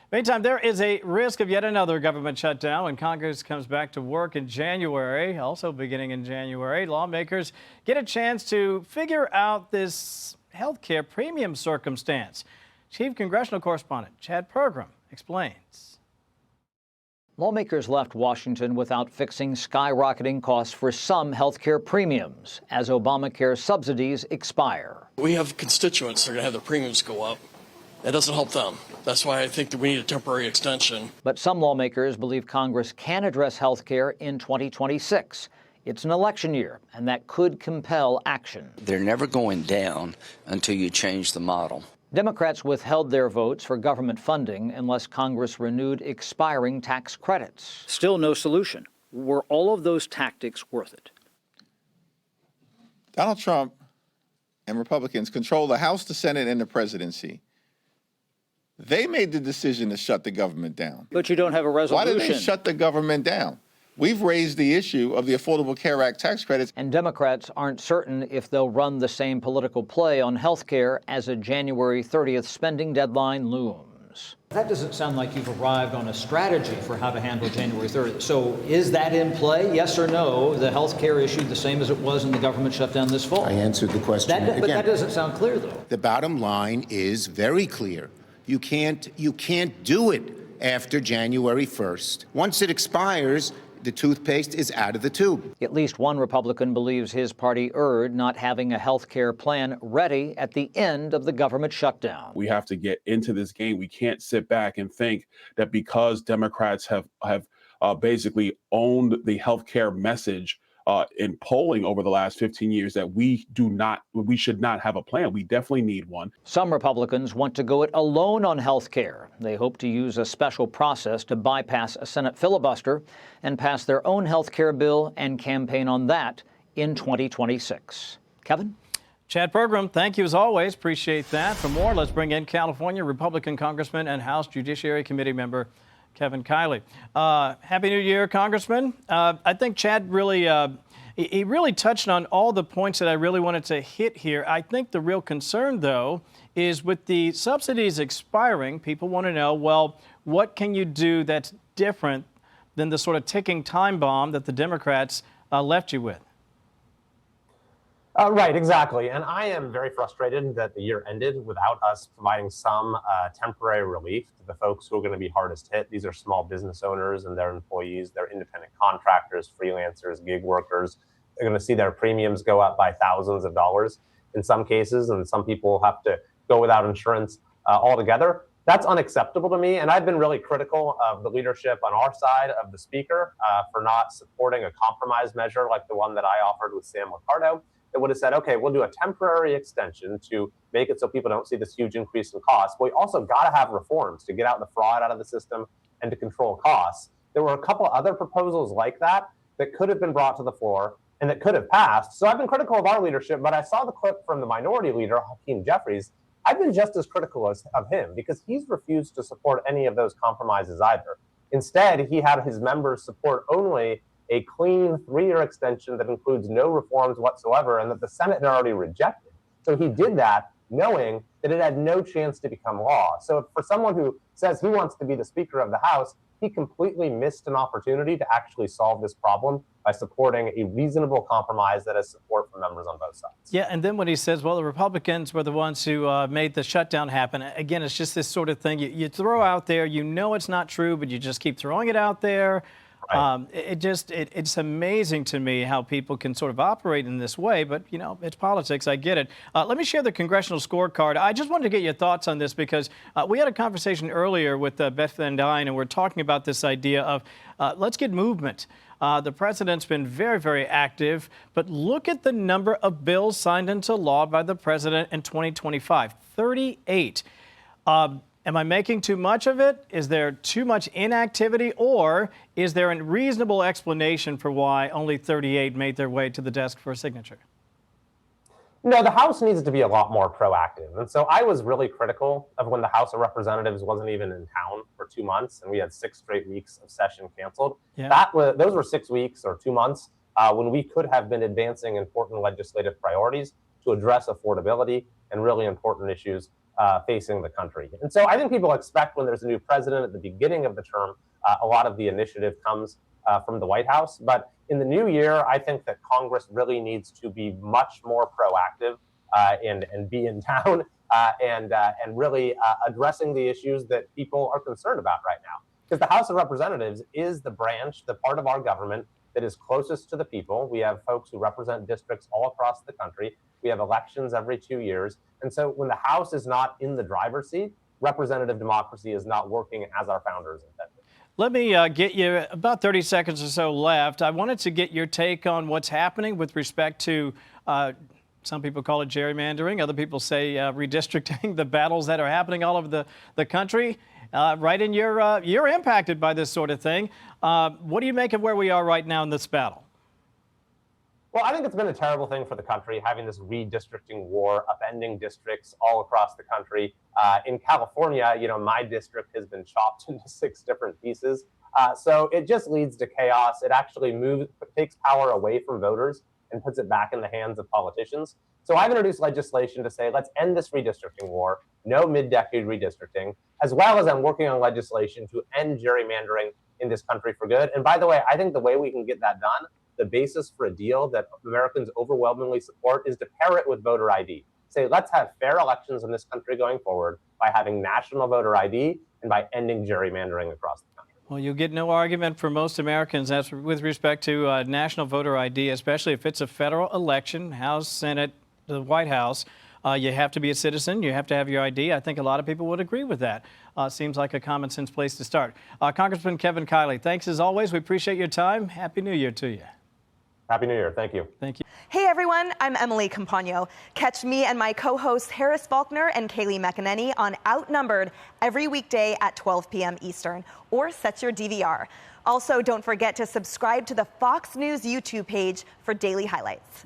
Meantime, there is a risk of yet another government shutdown when Congress comes back to work in January. Also beginning in January, lawmakers get a chance to figure out this health care premium circumstance. Chief Congressional Correspondent Chad Pergram explains. Lawmakers left Washington without fixing skyrocketing costs for some health care premiums as Obamacare subsidies expire. We have constituents that are going to have their premiums go up. That doesn't help them. That's why I think that we need a temporary extension. But some lawmakers believe Congress can address health care in 2026. It's an election year, and that could compel action. They're never going down until you change the model. Democrats withheld their votes for government funding unless Congress renewed expiring tax credits. Still no solution. Were all of those tactics worth it? Donald Trump and Republicans control the House, the Senate, and the presidency. They made the decision to shut the government down. But you don't have a resolution. Why did they shut the government down? We've raised the issue of the Affordable Care Act tax credits. And Democrats aren't certain if they'll run the same political play on health care as a January 30th spending deadline looms. That doesn't sound like you've arrived on a strategy for how to handle January 30th. So is that in play, yes or no, the health care issue the same as it was in the government shutdown this fall? I answered the question again. But that doesn't sound clear, though. The bottom line is very clear. You can't do it after January 1st. Once it expires, the toothpaste is out of the tube. At least one Republican believes his party erred not having a health care plan ready at the end of the government shutdown. We have to get into this game. We can't sit back and think that because Democrats have basically owned the health care message in polling over the last 15 years that we should not have a plan. We definitely need one. Some Republicans want to go it alone on health care. They hope to use a special process to bypass a Senate filibuster and pass their own health care bill and campaign on that in 2026. Kevin? Chad Pergram, thank you as always. Appreciate that. For more, let's bring in California Republican Congressman and House Judiciary Committee member Kevin Kiley. Happy New Year, Congressman. I think Chad really touched on all the points that I really wanted to hit here. I think the real concern, though, is with the subsidies expiring, people want to know, well, what can you do that's different than the sort of ticking time bomb that the Democrats left you with? Right, exactly. And I am very frustrated that the year ended without us providing some temporary relief to the folks who are going to be hardest hit. These are small business owners and their employees. They're independent contractors, freelancers, gig workers. They're going to see their premiums go up by thousands of dollars in some cases, and some people have to go without insurance altogether. That's unacceptable to me, and I've been really critical of the leadership on our side of the speaker for not supporting a compromise measure like the one that I offered with Sam Liccardo. It would have said, okay, we'll do a temporary extension to make it so people don't see this huge increase in costs. But we also got to have reforms to get out the fraud out of the system and to control costs. There were a couple other proposals like that that could have been brought to the floor and that could have passed. So I've been critical of our leadership, but I saw the clip from the minority leader, Hakeem Jeffries. I've been just as critical of him because he's refused to support any of those compromises either. Instead, he had his members support only a clean 3-year extension that includes no reforms whatsoever and that the Senate had already rejected. So he did that knowing that it had no chance to become law. So for someone who says he wants to be the Speaker of the House, he completely missed an opportunity to actually solve this problem by supporting a reasonable compromise that has support from members on both sides. Yeah, and then when he says, well, the Republicans were the ones who made the shutdown happen, again, it's just this sort of thing you throw out there, you know it's not true, but you just keep throwing it out there. Right. It's amazing to me how people can sort of operate in this way, but, you know, it's politics. I get it. Let me share the congressional scorecard. I just wanted to get your thoughts on this because we had a conversation earlier with Beth Van Dyne, and we're talking about this idea of let's get movement. The president's been very, very active, but look at the number of bills signed into law by the president in 2025, 38. Am I making too much of it? Is there too much inactivity? Or is there a reasonable explanation for why only 38 made their way to the desk for a signature? No, the House needs to be a lot more proactive. And so I was really critical of when the House of Representatives wasn't even in town for 2 months and we had 6 straight weeks of session canceled. Yeah. Those were 6 weeks or 2 months when we could have been advancing important legislative priorities to address affordability and really important issues facing the country. And so I think people expect when there's a new president at the beginning of the term, a lot of the initiative comes from the White House. But in the new year, I think that Congress really needs to be much more proactive and be in town and really addressing the issues that people are concerned about right now. Because the House of Representatives is the branch, the part of our government that is closest to the people. We have folks who represent districts all across the country. We have elections every 2 years. And so when the House is not in the driver's seat, representative democracy is not working as our founders intended. Let me get you about 30 seconds or so left. I wanted to get your take on what's happening with respect to, some people call it gerrymandering, other people say redistricting, the battles that are happening all over the country. Right in you're impacted by this sort of thing. What do you make of where we are right now in this battle? Well, I think it's been a terrible thing for the country, having this redistricting war, upending districts all across the country. In California, my district has been chopped into 6 different pieces. So it just leads to chaos. It actually takes power away from voters and puts it back in the hands of politicians. So I've introduced legislation to say, let's end this redistricting war, no mid-decade redistricting, as well as I'm working on legislation to end gerrymandering in this country for good. And by the way, I think the way we can get that done, the basis for a deal that Americans overwhelmingly support, is to pair it with voter ID. Say, let's have fair elections in this country going forward by having national voter ID and by ending gerrymandering across the country. Well, you'll get no argument from most Americans as with respect to national voter ID, especially if it's a federal election, House, Senate, the White House. You have to be a citizen. You have to have your ID. I think a lot of people would agree with that. Seems like a common sense place to start. Congressman Kevin Kiley, thanks as always. We appreciate your time. Happy New Year to you. Happy New Year. Thank you. Thank you. Hey, everyone. I'm Emily Campagno. Catch me and my co-hosts Harris Faulkner and Kaylee McEnany on Outnumbered every weekday at 12 p.m. Eastern, or set your DVR. Also, don't forget to subscribe to the Fox News YouTube page for daily highlights.